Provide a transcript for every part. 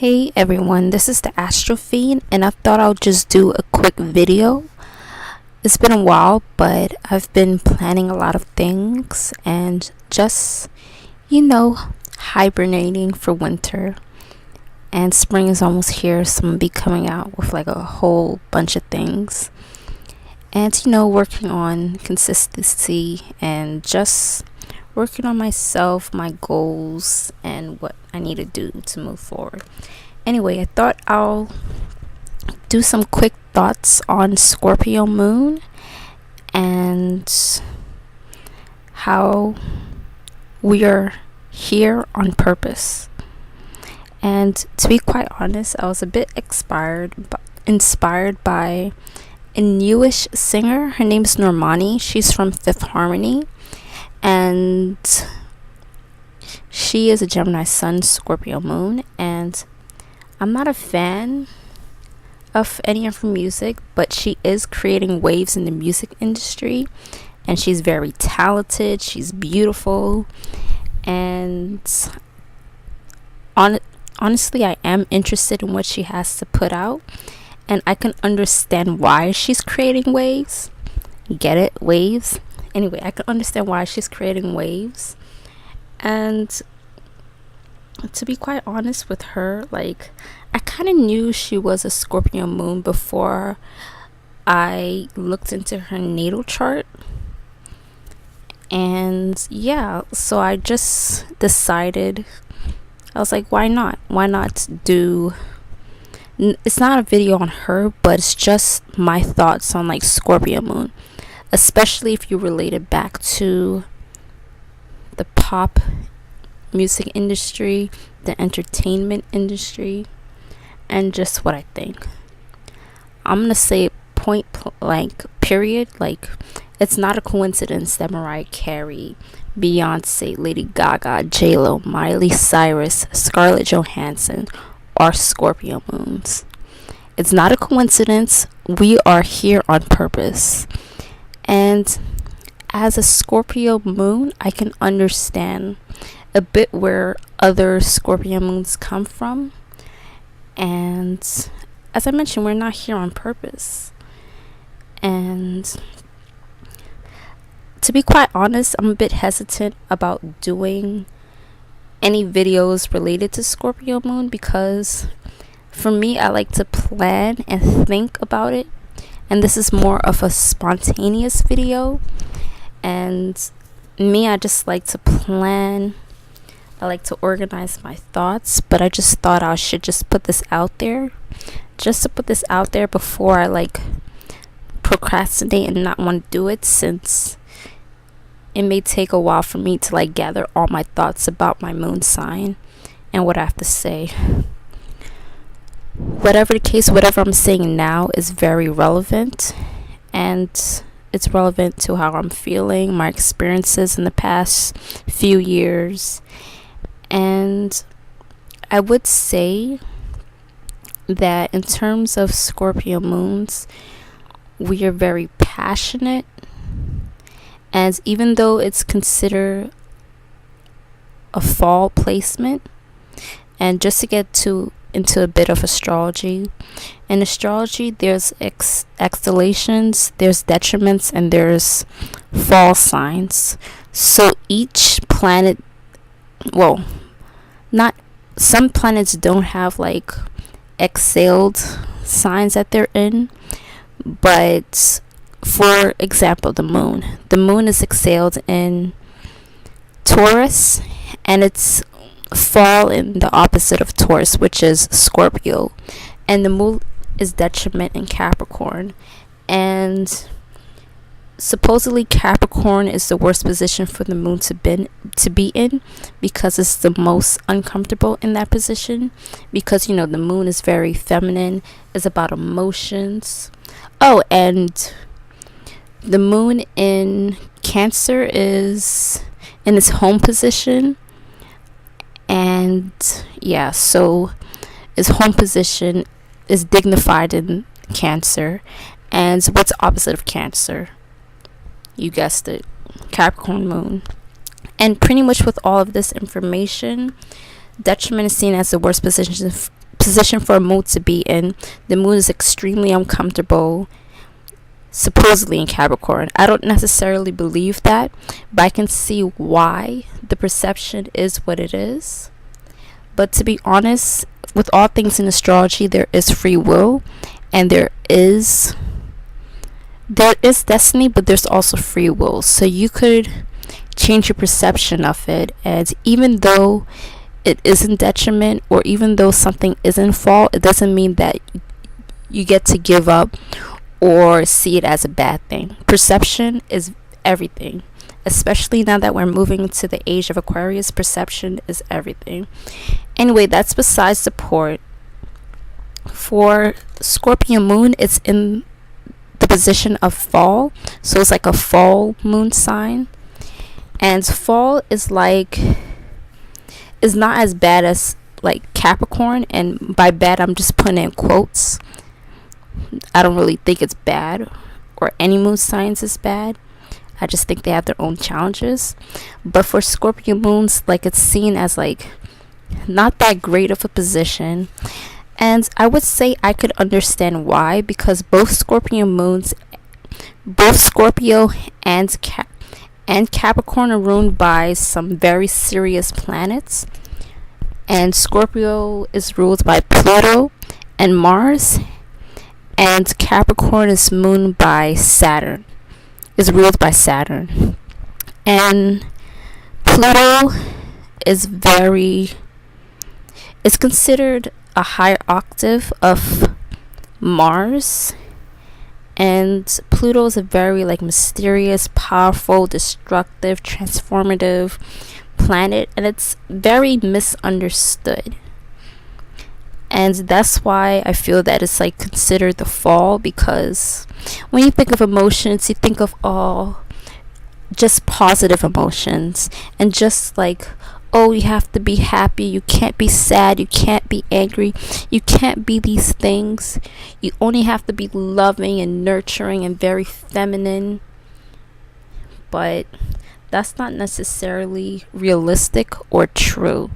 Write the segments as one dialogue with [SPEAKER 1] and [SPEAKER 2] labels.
[SPEAKER 1] Hey everyone, this is the Astrofiend, and I thought I'll just do a quick video. It's been a while, but I've been planning a lot of things and just, hibernating for winter. And spring is almost here, so I'm gonna be coming out with like a whole bunch of things. And, working on consistency and just working on myself, my goals, and what I need to do to move forward. Anyway, I thought I'll do some quick thoughts on Scorpio Moon and how we are here on purpose. And to be quite honest, I was a bit inspired by a newish singer. Her name's Normani. She's from Fifth Harmony. And she is a Gemini Sun, Scorpio Moon, and I'm not a fan of any of her music, but she is creating waves in the music industry, and she's very talented, she's beautiful, and honestly, I am interested in what she has to put out, and I can understand why she's creating waves. Get it? Waves? Anyway, I can understand why she's creating waves. And to be quite honest with her, I kind of knew she was a Scorpio Moon before I looked into her natal chart. And yeah, so I just decided, I was like, why not? Why not do... It's not a video on her, but it's just my thoughts on Scorpio Moon. Especially if you relate it back to the pop music industry, the entertainment industry, and just what I think. I'm going to say period. It's not a coincidence that Mariah Carey, Beyonce, Lady Gaga, J-Lo, Miley Cyrus, Scarlett Johansson are Scorpio Moons. It's not a coincidence. We are here on purpose. And as a Scorpio Moon, I can understand a bit where other Scorpio Moons come from. And as I mentioned, we're not here on purpose. And to be quite honest, I'm a bit hesitant about doing any videos related to Scorpio Moon because for me, I like to plan and think about it. And this is more of a spontaneous video. And me, I just like to plan. I like to organize my thoughts. But I just thought I should just put this out there. Just to put this out there before I procrastinate and not want to do it. Since it may take a while for me to gather all my thoughts about my moon sign. And what I have to say. Whatever the case, whatever I'm saying now is very relevant, and it's relevant to how I'm feeling, my experiences in the past few years. And I would say that in terms of Scorpio Moons, we are very passionate, and even though it's considered a fall placement, and just to get into a bit of astrology. In astrology, there's exhalations, there's detriments, and there's fall signs. So each planet, some planets don't have exhaled signs that they're in, but for example, the moon is exhaled in Taurus, and it's fall in the opposite of Taurus, which is Scorpio, and the moon is detriment in Capricorn. And supposedly Capricorn is the worst position for the moon to be in because it's the most uncomfortable in that position, because the moon is very feminine, is about emotions. And the moon in Cancer is in its home position. And yeah, so its home position is dignified in Cancer. And what's opposite of Cancer? You guessed it, Capricorn Moon. And pretty much with all of this information, detriment is seen as the worst position for a moon to be in. The moon is extremely uncomfortable, supposedly in Capricorn. I don't necessarily believe that, but I can see why the perception is what it is. But to be honest, with all things in astrology, there is free will, and there is destiny, but there's also free will. So you could change your perception of it, and even though it isn't detriment, or even though something isn't fault, it doesn't mean that you get to give up or see it as a bad thing. Perception is everything, especially now that we're moving into the age of Aquarius. Perception is everything. Anyway, that's besides the point. For Scorpio Moon, it's in the position of fall, so it's like a fall moon sign. And fall is not as bad as like Capricorn, and by bad I'm just putting in quotes. I don't really think it's bad, or any moon signs is bad. I just think they have their own challenges. But for Scorpio moons, like, it's seen as like not that great of a position. And I would say I could understand why, because both Scorpio and Capricorn are ruled by some very serious planets. And Scorpio is ruled by Pluto and Mars, and Capricorn is ruled by Saturn. And Pluto is considered a higher octave of Mars, and Pluto is a very like mysterious, powerful, destructive, transformative planet, and it's very misunderstood. And that's why I feel that it's like considered the fall, because when you think of emotions, you think of all just positive emotions, and just like, oh, you have to be happy, you can't be sad, you can't be angry, you can't be these things, you only have to be loving and nurturing and very feminine. But that's not necessarily realistic or true.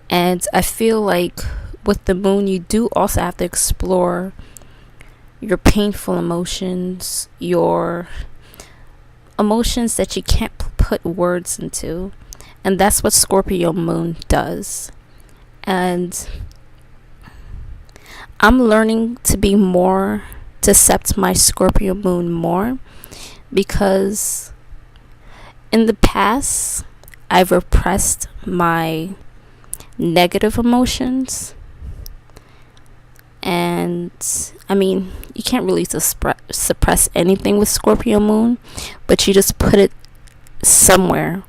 [SPEAKER 1] And I feel like with the moon, you do also have to explore your painful emotions, your emotions that you can't put words into. And that's what Scorpio Moon does. And I'm learning to accept my Scorpio Moon more, because in the past I've repressed my negative emotions. And I mean, you can't really suppress anything with Scorpio Moon, but you just put it somewhere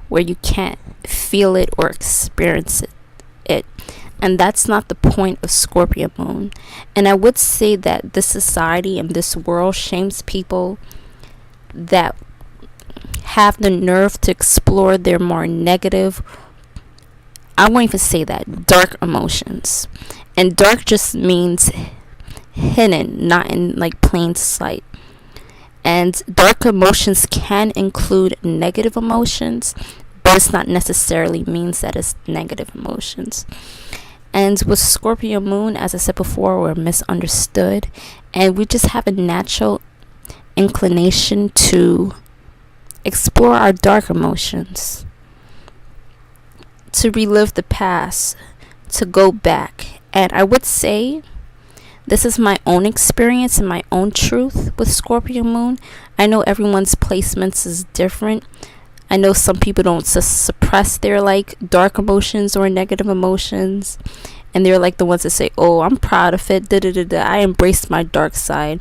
[SPEAKER 1] where you can't feel it or experience it. And that's not the point of Scorpio Moon. And I would say that this society and this world shames people that have the nerve to explore their more negative, I won't even say that, dark emotions. And dark just means hidden, not in like plain sight. And dark emotions can include negative emotions, but it's not necessarily means that it's negative emotions. And with Scorpio Moon, as I said before, we're misunderstood, and we just have a natural inclination to explore our dark emotions, to relive the past, to go back. And I would say this is my own experience and my own truth with Scorpio Moon. I know everyone's placements is different. I know some people don't suppress their like dark emotions or negative emotions, and they're like the ones that say, oh, I'm proud of it, I embraced my dark side.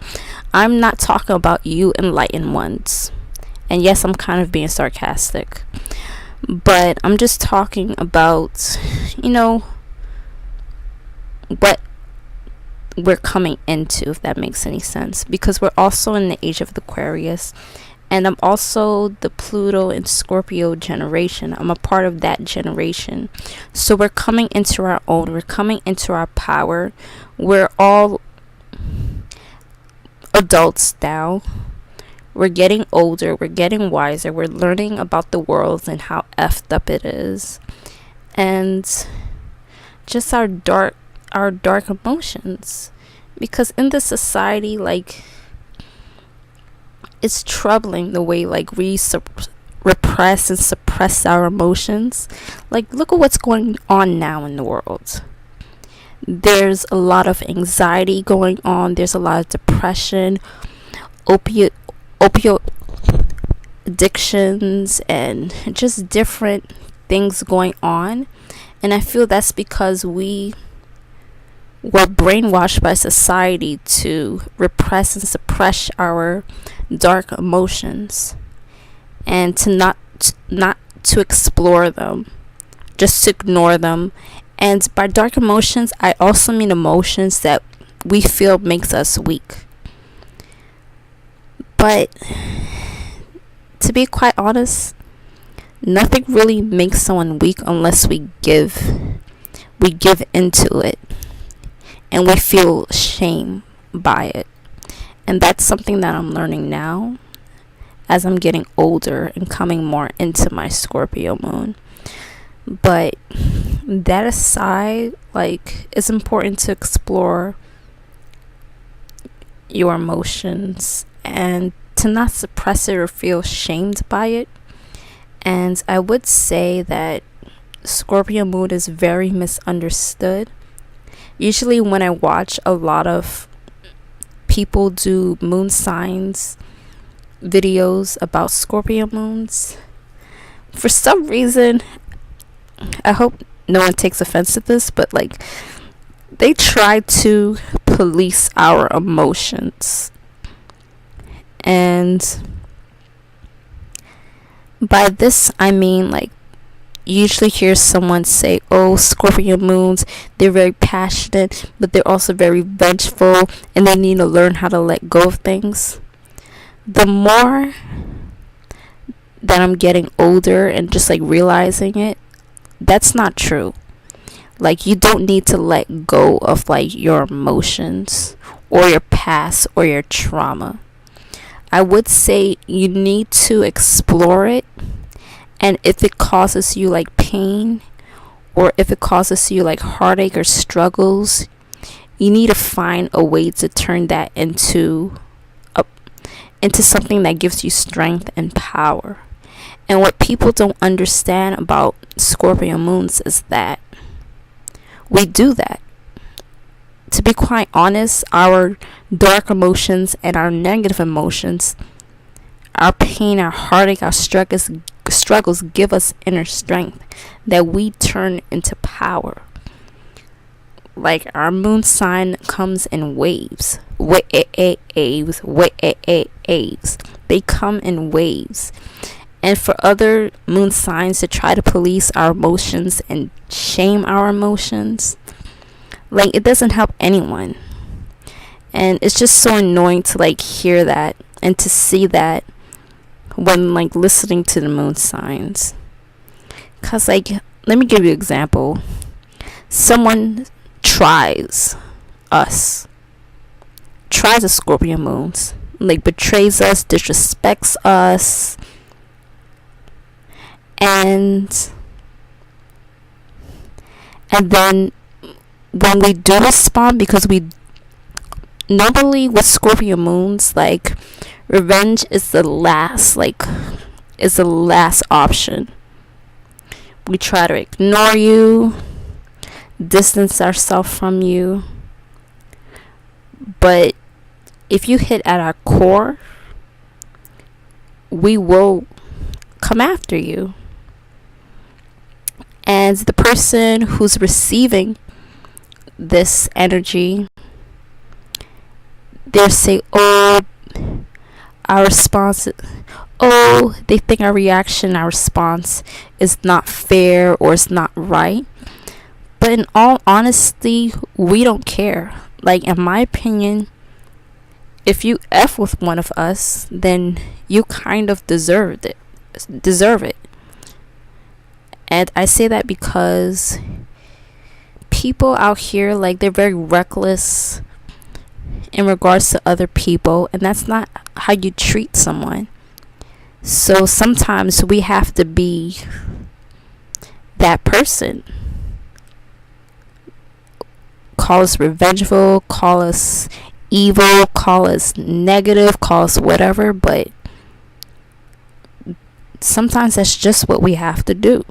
[SPEAKER 1] I'm not talking about you enlightened ones. And yes, I'm kind of being sarcastic, but I'm just talking about, what we're coming into, if that makes any sense, because we're also in the age of the Aquarius, and I'm also the Pluto and Scorpio generation. I'm a part of that generation. So we're coming into our own, we're coming into our power. We're all adults now. We're getting older, we're getting wiser, we're learning about the world and how effed up it is. And just our dark emotions, because in this society, like, it's troubling the way like we repress and suppress our emotions. Like, look at what's going on now in the world. There's a lot of anxiety going on, there's a lot of depression, opioid addictions, and just different things going on. And I feel that's because we were brainwashed by society to repress and suppress our dark emotions, and to not to explore them, just to ignore them. And by dark emotions, I also mean emotions that we feel makes us weak. But to be quite honest, nothing really makes someone weak unless we give into it, and we feel shame by it. And that's something that I'm learning now as I'm getting older and coming more into my Scorpio moon. But that aside, like, it's important to explore your emotions and to not suppress it or feel shamed by it. And I would say that Scorpio moon is very misunderstood. Usually when I watch a lot of people do moon signs videos about Scorpio moons, for some reason, I hope no one takes offense to this, but like, they try to police our emotions. And by this I mean, like, you usually hear someone say, oh, Scorpio moons, they're very passionate, but they're also very vengeful, and they need to learn how to let go of things. The more that I'm getting older and just like realizing it, that's not true. Like, you don't need to let go of like your emotions or your past or your trauma. I would say you need to explore it, and if it causes you like pain, or if it causes you like heartache or struggles, you need to find a way to turn that into something that gives you strength and power. And what people don't understand about Scorpio moons is that we do that. To be quite honest, our dark emotions and our negative emotions, our pain, our heartache, our struggles give us inner strength that we turn into power. Like, our moon sign comes in waves. Waves. They come in waves. And for other moon signs to try to police our emotions and shame our emotions, like, it doesn't help anyone. And it's just so annoying to like hear that and to see that when like listening to the moon signs. Cause like, let me give you an example. Someone tries a Scorpio moons, like betrays us, disrespects us, and then when we do respond, because we normally with Scorpio moons, like, revenge is the last option. We try to ignore you, distance ourselves from you. But if you hit at our core, we will come after you. And the person who's receiving this energy, they'll say, oh, our response, oh, they think our reaction, our response is not fair or it's not right. But in all honesty, we don't care. Like, in my opinion, if you F with one of us, then you kind of deserve it. And I say that because people out here, like, they're very reckless in regards to other people, and that's not how you treat someone. So sometimes we have to be that person call us revengeful, call us evil, call us negative, call us whatever, but sometimes that's just what we have to do.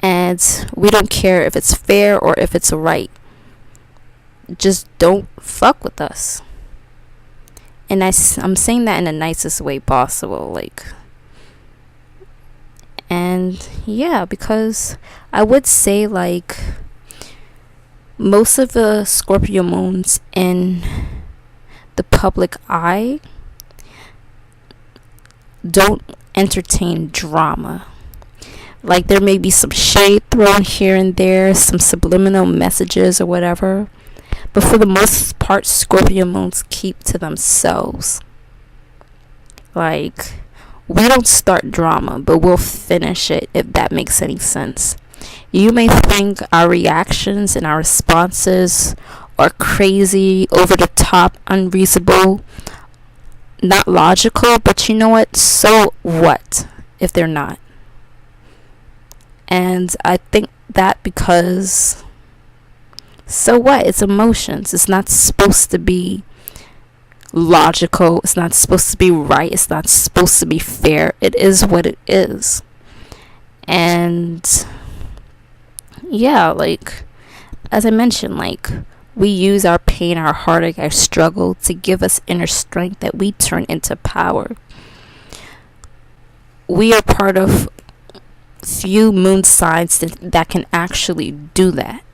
[SPEAKER 1] And we don't care if it's fair or if it's right. Just don't fuck with us. And I'm saying that in the nicest way possible, like. And yeah, because I would say, like, most of the Scorpio moons in the public eye don't entertain drama. Like, there may be some shade thrown here and there, some subliminal messages or whatever, but for the most part, Scorpio moons keep to themselves. Like, we don't start drama, but we'll finish it, if that makes any sense. You may think our reactions and our responses are crazy, over the top, unreasonable, not logical, but you know what? So what if they're not? And I think that because, so what? It's emotions. It's not supposed to be logical. It's not supposed to be right. It's not supposed to be fair. It is what it is. And yeah, like, as I mentioned, like, we use our pain, our heartache, our struggle to give us inner strength that we turn into power. We are part of few moon signs that can actually do that.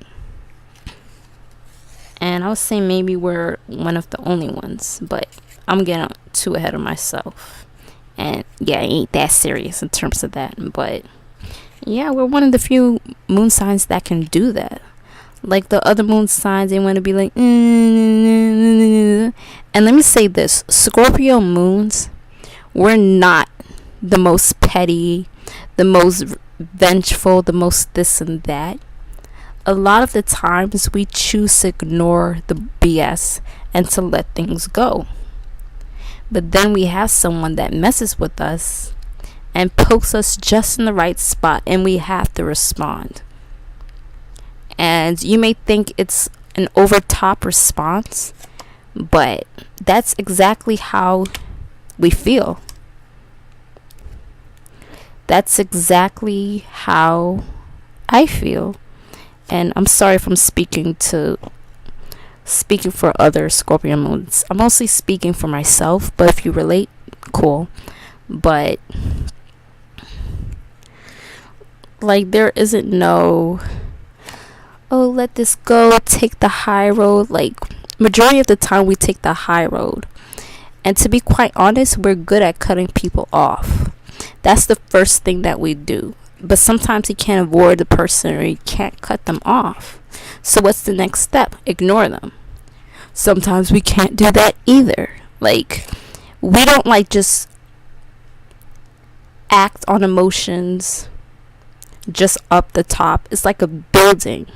[SPEAKER 1] And I would say maybe we're one of the only ones, but I'm getting too ahead of myself. And yeah, I ain't that serious in terms of that. But yeah, we're one of the few moon signs that can do that. Like the other moon signs, they want to be like, and let me say this, Scorpio moons, we're not the most petty, the most vengeful, the most this and that. A lot of the times we choose to ignore the BS and to let things go. But then we have someone that messes with us and pokes us just in the right spot, and we have to respond. And you may think it's an over top response, but that's exactly how we feel. That's exactly how I feel. And I'm sorry if I'm speaking for other Scorpio moons. I'm mostly speaking for myself, but if you relate, cool. But like, there isn't no, oh, let this go, take the high road. Like, majority of the time we take the high road. And to be quite honest, we're good at cutting people off. That's the first thing that we do. But sometimes you can't avoid the person, or you can't cut them off. So what's the next step? Ignore them. Sometimes we can't do that either. Like, we don't like just act on emotions just up the top. It's like a building.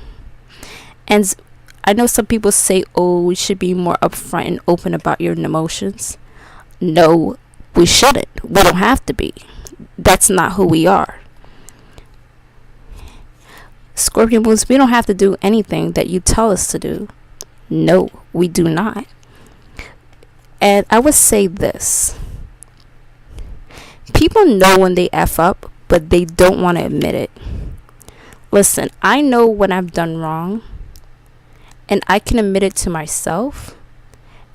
[SPEAKER 1] And I know some people say, oh, we should be more upfront and open about your emotions. No, we shouldn't. We don't have to be. That's not who we are. Scorpio moons, we don't have to do anything that you tell us to do. No, we do not. And I would say this. People know when they F up, but they don't want to admit it. Listen, I know when I've done wrong, and I can admit it to myself.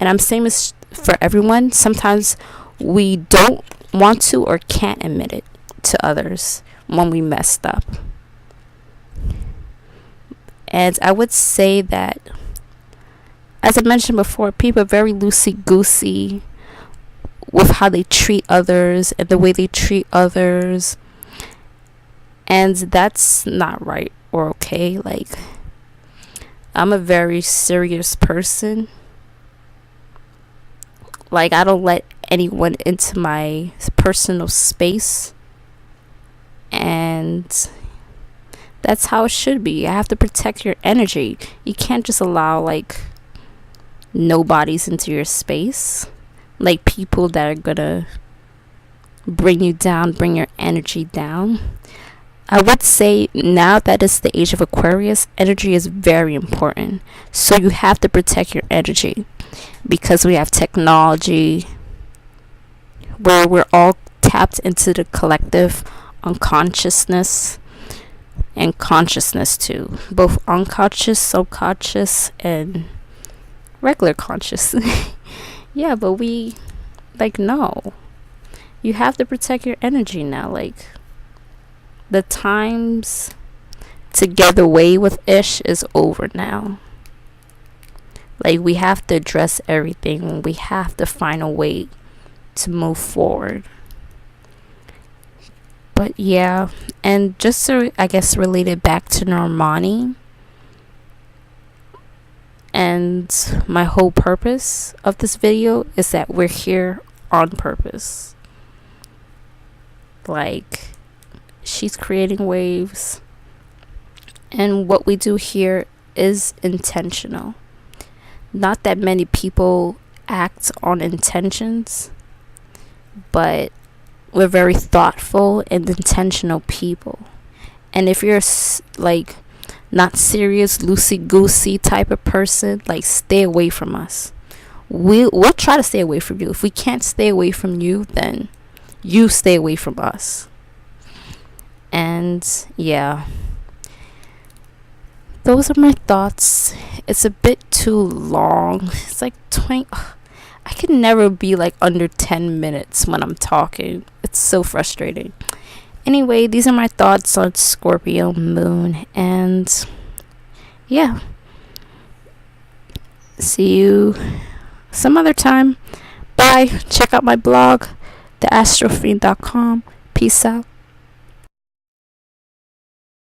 [SPEAKER 1] And I'm saying this for everyone. Sometimes we don't want to or can't admit it to others when we messed up. And I would say that, as I mentioned before, people are very loosey-goosey with how they treat others and the way they treat others. And that's not right or okay. Like, I'm a very serious person. Like, I don't let anyone into my personal space. And that's how it should be. You have to protect your energy. You can't just allow, like, nobodies into your space. Like, people that are gonna bring you down, bring your energy down. I would say now that it's the age of Aquarius, energy is very important. So you have to protect your energy, because we have technology where we're all tapped into the collective unconsciousness and consciousness too, both unconscious, subconscious, and regular conscious. Yeah, but we, like, no, you have to protect your energy now. Like, the times to get away with ish is over now. Like, we have to address everything. We have to find a way to move forward. But yeah, and just to, I guess, relate it back to Normani and my whole purpose of this video is that we're here on purpose. Like, she's creating waves, and what we do here is intentional. Not that many people act on intentions, but we're very thoughtful and intentional people. And if you're like not serious, loosey-goosey type of person, like, stay away from us. We'll try to stay away from you. If we can't stay away from you, then you stay away from us. And yeah, those are my thoughts. It's a bit too long. It's like 20. I can never be like under 10 minutes when I'm talking. It's so frustrating. Anyway, these are my thoughts on Scorpio Moon. And yeah, see you some other time. Bye. Check out my blog, theastrofiend.com. Peace out.